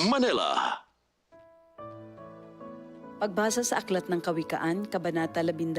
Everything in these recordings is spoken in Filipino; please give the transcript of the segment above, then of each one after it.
Manila. Pagbasa sa Aklat ng Kawikaan, Kabanata 12,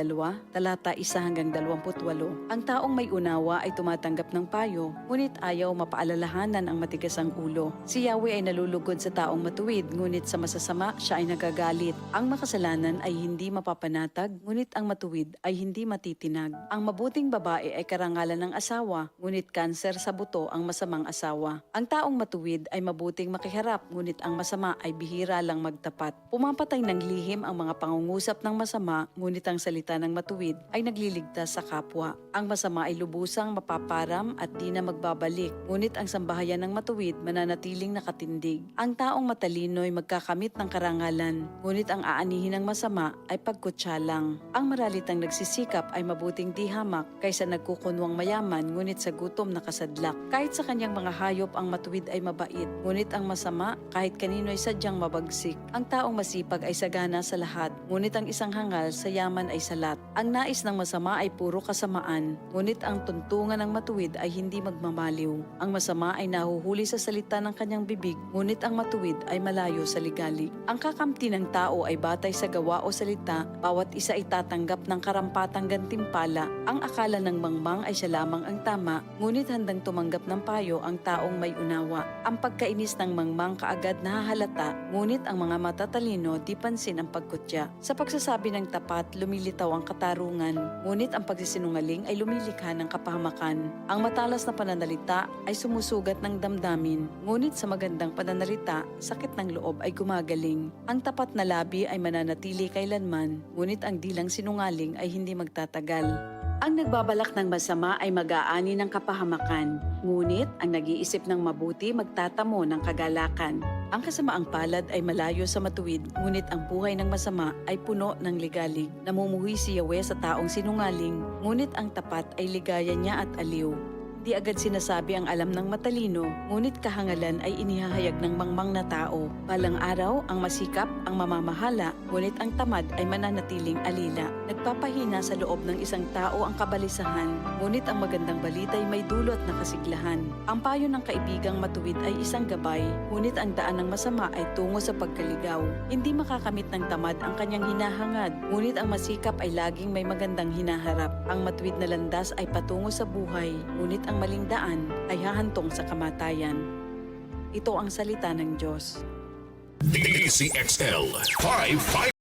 talata 1 hanggang 28, ang taong may unawa ay tumatanggap ng payo, ngunit ayaw mapaalalahanan ang matigas ang ulo. Si Yahweh ay nalulugod sa taong matuwid, ngunit sa masasama siya ay nagagalit. Ang makasalanan ay hindi mapapanatag, ngunit ang matuwid ay hindi matitinag. Ang mabuting babae ay karangalan ng asawa, ngunit kanser sa buto ang masamang asawa. Ang taong matuwid ay mabuting makiharap, ngunit ang masama ay bihira lang magtapat. Pumapatay ng lihim ang mga pangungusap ng masama, ngunit ang salita ng matuwid ay nagliligtas sa kapwa. Ang masama ay lubusang mapaparam at di na magbabalik, ngunit ang sambahayan ng matuwid mananatiling nakatindig. Ang taong matalino ay magkakamit ng karangalan, ngunit ang aanihin ng masama ay pagkutsa lang. Ang maralitang nagsisikap ay mabuting di hamak kaysa nagkukunwang mayaman, ngunit sa gutom nakasadlak. Kahit sa kanyang mga hayop ang matuwid ay mabait, ngunit ang masama kahit kanino ay sadyang mabagsik. Ang taong masipag ay sagana sa lahat, ngunit ang isang hangal sa yaman ay salat. Ang nais ng masama ay puro kasamaan, ngunit ang tuntungan ng matuwid ay hindi magmamaliw. Ang masama ay nahuhuli sa salita ng kanyang bibig, ngunit ang matuwid ay malayo sa ligalig. Ang kakamti ng tao ay batay sa gawa o salita, bawat isa ay tatanggap ng karampatang gantimpala. Ang akala ng mangmang ay siya lamang ang tama, ngunit handang tumanggap ng payo ang taong may unawa. Ang pagkainis ng mangmang kaagad nahahalata, ngunit ang mga matatalino di pansin ang pagkutya. Sa pagsasabi ng tapat, lumilitaw ang katarungan, ngunit ang pagsisinungaling ay lumilikha ng kapahamakan. Ang matalas na pananalita ay sumusugat ng damdamin, ngunit sa magandang pananalita, sakit ng loob ay gumagaling. Ang tapat na labi ay mananatili kailanman, ngunit ang dilang sinungaling ay hindi magtatagal. Ang nagbabalak ng masama ay mag-aani ng kapahamakan, ngunit ang nag-iisip ng mabuti magtatamo ng kagalakan. Ang kasamaang palad ay malayo sa matuwid, ngunit ang buhay ng masama ay puno ng ligalig. Namumuhi si Yahweh sa taong sinungaling, ngunit ang tapat ay ligaya niya at aliw. Di agad sinasabi ang alam ng matalino, ngunit kahangalan ay inihahayag ng mangmang na tao. Balang araw, ang masikap ang mamamahala, ngunit ang tamad ay mananatiling alila. Nagpapahina sa loob ng isang tao ang kabalisahan, ngunit ang magandang balita ay may dulot na kasiglahan. Ang payo ng kaibigang matuwid ay isang gabay, ngunit ang daan ng masama ay tungo sa pagkaligaw. Hindi makakamit ng tamad ang kanyang hinahangad, ngunit ang masikap ay laging may magandang hinaharap. Ang matuwid na landas ay patungo sa buhay, ngunit ang maling daan ay hahantong sa kamatayan. Ito ang salita ng Diyos. DCXL 555